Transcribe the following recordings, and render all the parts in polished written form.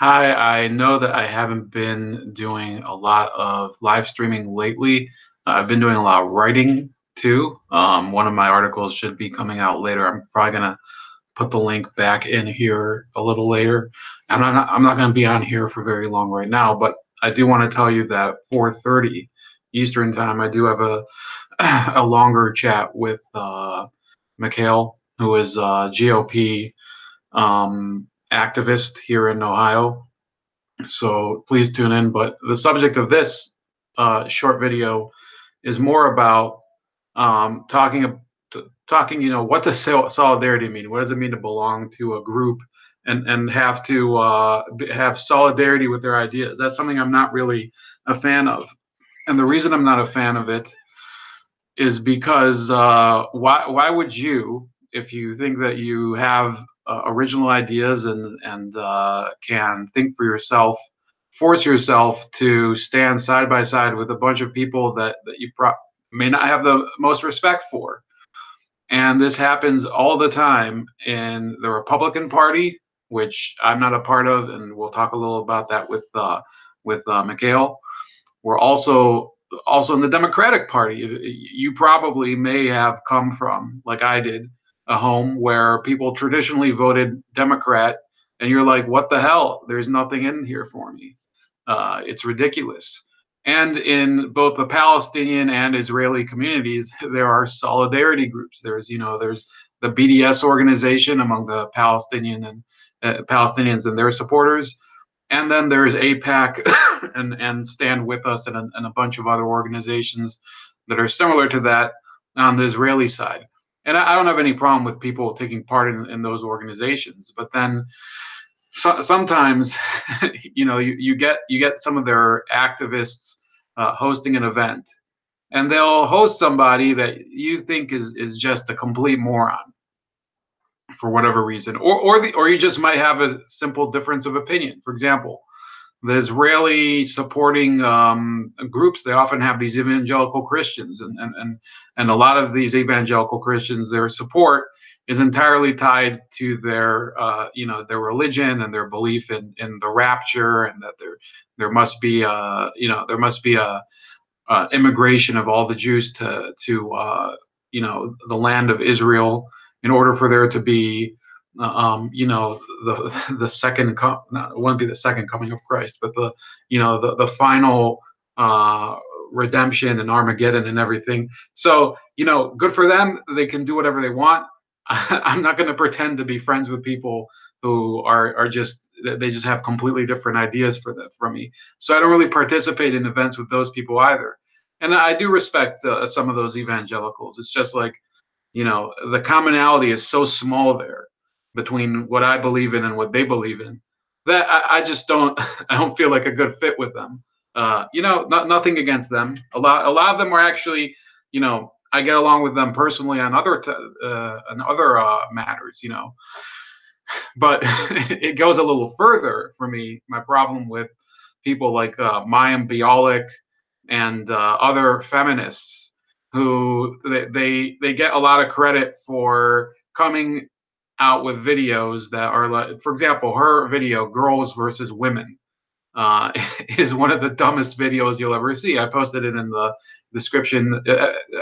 Hi, I know that I haven't been doing a lot of live streaming lately. I've been doing a lot of writing too. One of my articles should be coming out later. I'm probably gonna put the link back in here a little later. I'm not gonna be on here for very long right now, but I do want to tell you that 4:30 Eastern time, I do have a a longer chat with Mikhail, who is a GOP activist here in Ohio. So please tune in. But the subject of this short video is more about talking. What does solidarity mean? What does it mean to belong to a group and have to have solidarity with their ideas? That's something I'm not really a fan of. And the reason I'm not a fan of it is because why would you, if you think that you have original ideas and can think for yourself, force yourself to stand side by side with a bunch of people that you may not have the most respect for? And this happens all the time in the Republican Party, which I'm not a part of, and we'll talk a little about that with Mikhail. We're also in the Democratic Party. You probably may have come from, like I did, a home where people traditionally voted Democrat, and you're like, what the hell? There's nothing in here for me. It's ridiculous. And in both the Palestinian and Israeli communities, there are solidarity groups. There's the BDS organization among the Palestinians and their supporters, and then there's APAC and Stand With Us and a bunch of other organizations that are similar to that on the Israeli side. And I don't have any problem with people taking part in those organizations, but then sometimes you get some of their activists hosting an event, and they'll host somebody that you think is just a complete moron for whatever reason, or you just might have a simple difference of opinion. For example, the Israeli supporting groups, they often have these evangelical Christians, and a lot of these evangelical Christians, their support is entirely tied to their religion and their belief in the rapture, and that there must be a immigration of all the Jews to the land of Israel in order for there to be the second it wouldn't be the second coming of Christ, but the final redemption and Armageddon and everything. So good for them. They can do whatever they want. I'm not going to pretend to be friends with people who are just, they just have completely different ideas from me. So I don't really participate in events with those people either. And I do respect some of those evangelicals. It's just like, the commonality is so small there between what I believe in and what they believe in, that I just don't I don't feel like a good fit with them. Nothing against them. A lot of them are actually, I get along with them personally on other matters, but it goes a little further for me. My problem with people like Mayim Bialik and other feminists who they get a lot of credit for coming out with videos that are like, for example, her video "Girls versus Women" uh, is one of the dumbest videos you'll ever see. I posted it in the description.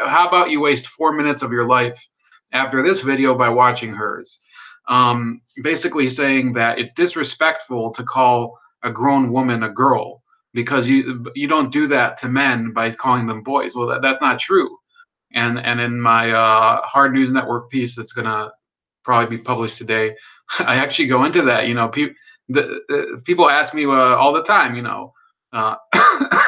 How about you waste 4 minutes of your life after this video by watching hers? Basically saying that it's disrespectful to call a grown woman a girl, because you don't do that to men by calling them boys. Well, that's not true. And in my Hard News Network piece that's gonna probably be published today, I actually go into that. People ask me all the time, uh,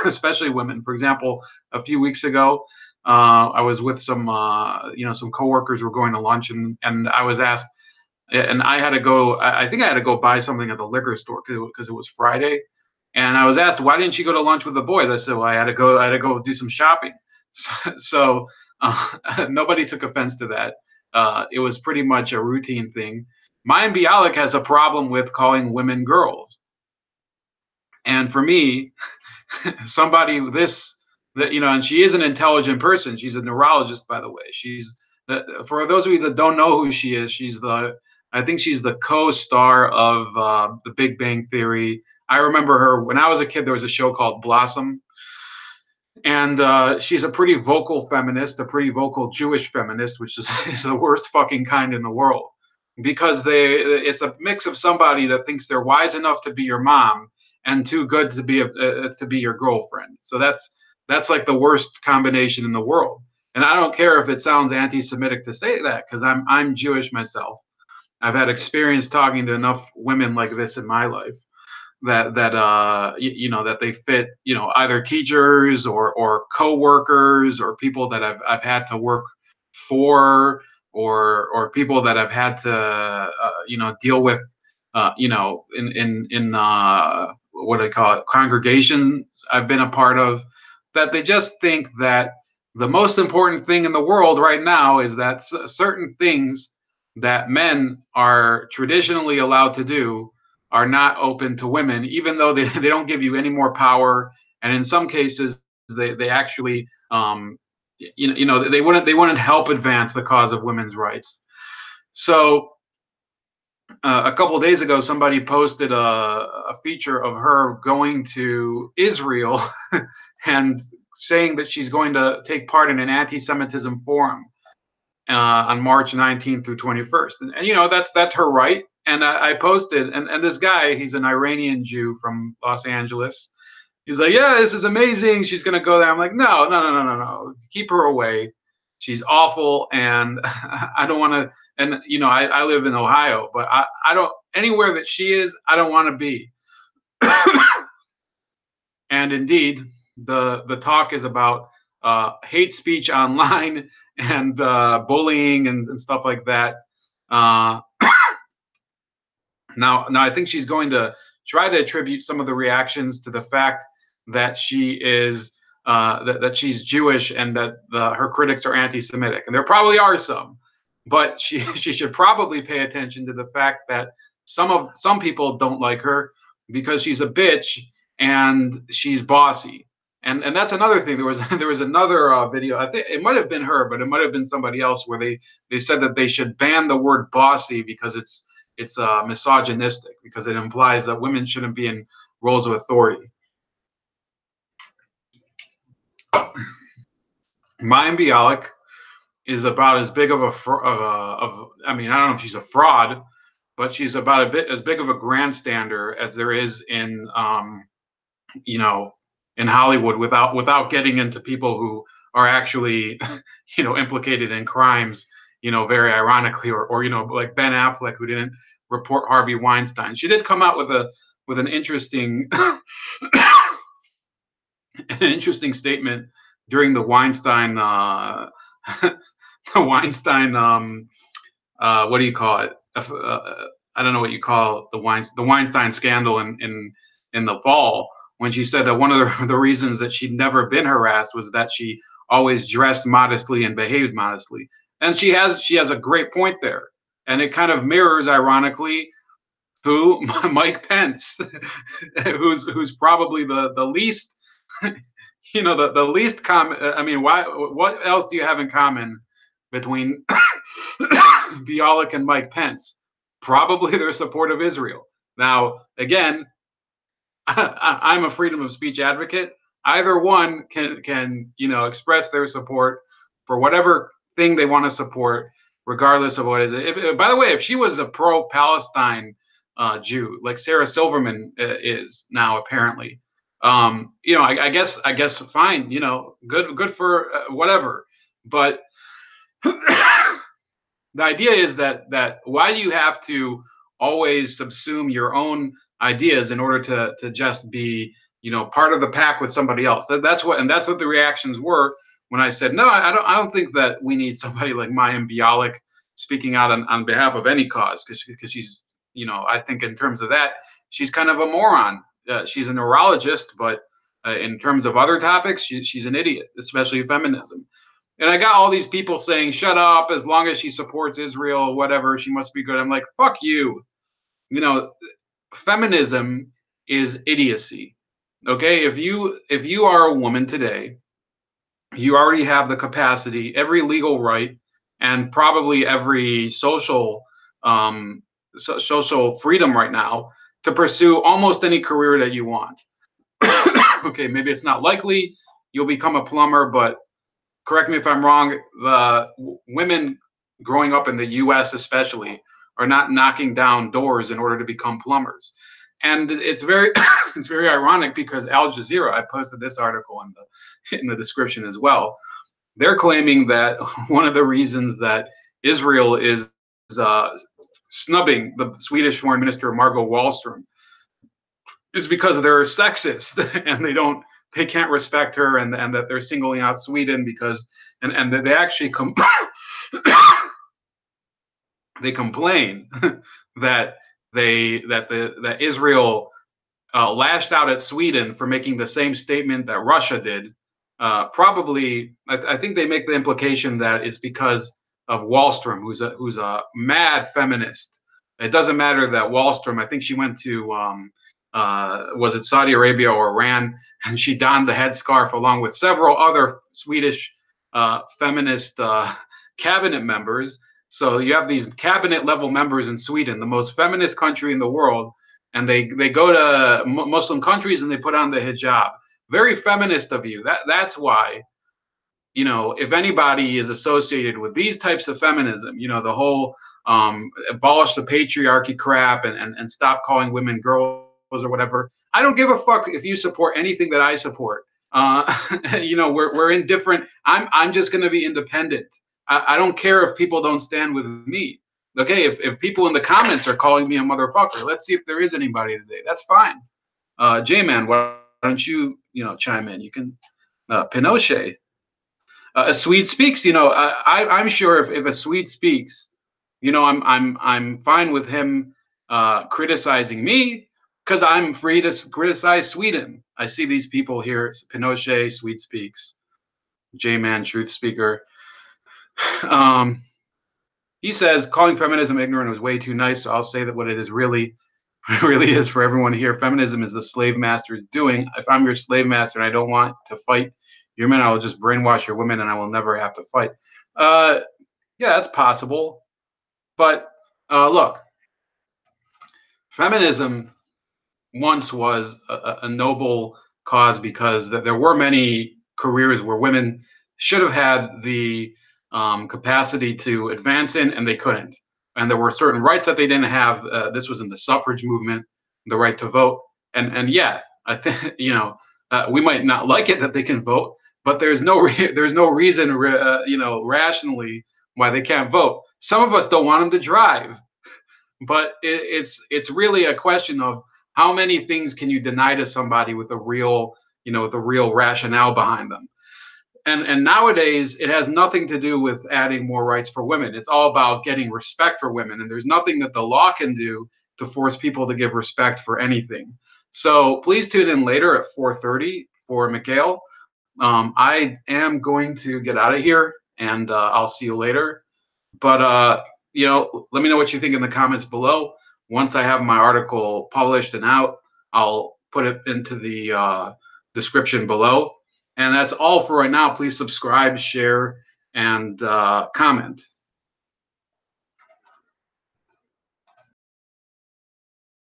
especially women. For example, a few weeks ago, I was with some coworkers were going to lunch, and I was asked, and I had to go. I think I had to go buy something at the liquor store because it was Friday, and I was asked, why didn't you go to lunch with the boys? I said, well, I had to go do some shopping. So nobody took offense to that. It was pretty much a routine thing. Mayim Bialik has a problem with calling women girls, and for me, somebody and she is an intelligent person. She's a neurologist, by the way. For those of you that don't know who she is, she's the I think she's the co-star of The Big Bang Theory. I remember her when I was a kid. There was a show called Blossom, and she's a pretty vocal feminist, a pretty vocal Jewish feminist, which is, is the worst fucking kind in the world, because it's a mix of somebody that thinks they're wise enough to be your mom and too good to be your girlfriend. So that's like the worst combination in the world. And I don't care if it sounds anti-Semitic to say that, because I'm Jewish myself. I've had experience talking to enough women like this in my life that they fit, either teachers or coworkers or people that I've had to work for, or people that I've had to deal with, in what I call it, congregations I've been a part of, that they just think that the most important thing in the world right now is that certain things that men are traditionally allowed to do are not open to women, even though they don't give you any more power. And in some cases, they actually, they wouldn't help advance the cause of women's rights. So a couple of days ago, somebody posted a feature of her going to Israel and saying that she's going to take part in an anti-Semitism forum on March 19th through 21st. And that's her right. And I posted, and this guy, he's an Iranian Jew from Los Angeles. He's like, yeah, this is amazing. She's going to go there. I'm like, no, no, no, no, no, no. Keep her away. She's awful. And I don't want to, and, I live in Ohio, but I don't, anywhere that she is, I don't want to be. And indeed, the talk is about hate speech online and bullying and stuff like that. Now, I think she's going to try to attribute some of the reactions to the fact that she is that she's Jewish and that her critics are anti-Semitic, and there probably are some, but she she should probably pay attention to the fact that some people don't like her because she's a bitch and she's bossy. And that's another thing. There was another video. I think it might have been her, but it might have been somebody else, where they said that they should ban the word bossy because it's misogynistic, because it implies that women shouldn't be in roles of authority. Mayim Bialik is about as big of I mean, I don't know if she's a fraud, but she's about a bit as big of a grandstander as there is in in Hollywood, without getting into people who are actually implicated in crimes, very ironically, or like Ben Affleck, who didn't report Harvey Weinstein. She did come out with an interesting an interesting statement during the Weinstein the Weinstein what do you call it? I don't know what you call the Weinstein scandal in the fall, when she said that one of the reasons that she'd never been harassed was that she always dressed modestly and behaved modestly. And she has a great point there. And it kind of mirrors, ironically, who Mike Pence, who's probably the least, the least common. I mean, what else do you have in common between Bialik and Mike Pence? Probably their support of Israel. Now, again, I'm a freedom of speech advocate. Either one can express their support for whatever thing they want to support, regardless of what it is. By the way, if she was a pro-Palestine Jew, like Sarah Silverman is now, apparently, I guess fine. Good for whatever. But the idea is that why do you have to always subsume your own ideas in order to just be part of the pack with somebody else? That's what the reactions were when I said, no, I don't think that we need somebody like Mayim Bialik speaking out on behalf of any cause, because she's, I think in terms of that, she's kind of a moron. She's a neurologist, but in terms of other topics, she's an idiot, especially feminism. And I got all these people saying, shut up, as long as she supports Israel, whatever, she must be good. I'm like, fuck you. Feminism is idiocy. Okay? If you are a woman today, you already have the capacity, every legal right, and probably every social social freedom right now to pursue almost any career that you want. Okay, maybe it's not likely you'll become a plumber, but correct me if I'm wrong, the women growing up in the US especially are not knocking down doors in order to become plumbers. And it's very it's very ironic because Al Jazeera, I posted this article in the description as well. They're claiming that one of the reasons that Israel is uh, snubbing the Swedish foreign minister Margot Wallström is because they're sexist and they can't respect her, and that they're singling out Sweden because and that they actually they complain that that Israel lashed out at Sweden for making the same statement that Russia did. Probably, I think they make the implication that it's because of Wallström, who's a mad feminist. It doesn't matter that Wallström, I think she went to was it Saudi Arabia or Iran, and she donned the headscarf along with several other Swedish feminist cabinet members. So you have these cabinet level members in Sweden, the most feminist country in the world, and they go to Muslim countries and they put on the hijab. Very feminist of you. That's why, if anybody is associated with these types of feminism, the whole abolish the patriarchy crap and stop calling women girls or whatever. I don't give a fuck if you support anything that I support. We're indifferent. I'm just going to be independent. I don't care if people don't stand with me. Okay, if people in the comments are calling me a motherfucker, let's see if there is anybody today. That's fine. J-Man, why don't you chime in? You can Pinochet. A Swede speaks. I'm sure if a Swede speaks, I'm fine with him criticizing me because I'm free to criticize Sweden. I see these people here: Pinochet, Swede speaks, J-Man, truth speaker. He says calling feminism ignorant was way too nice, so I'll say that what it is really is for everyone here. Feminism is the slave master's doing. If I'm your slave master and I don't want to fight your men, I will just brainwash your women and I will never have to fight. Yeah, that's possible. But look, feminism once was a noble cause because there were many careers where women should have had the capacity to advance in, and they couldn't. And there were certain rights that they didn't have. This was in the suffrage movement, the right to vote. And yeah, I think we might not like it that they can vote, but there's no reason rationally why they can't vote. Some of us don't want them to drive, but it's really a question of how many things can you deny to somebody with a real rationale behind them. And nowadays it has nothing to do with adding more rights for women. It's all about getting respect for women, and there's nothing that the law can do to force people to give respect for anything. So please tune in later at 4:30 for Mikhail. I am going to get out of here, and I'll see you later. But let me know what you think in the comments below. Once I have my article published and out, I'll put it into the description below. And that's all for right now. Please subscribe, share, and comment.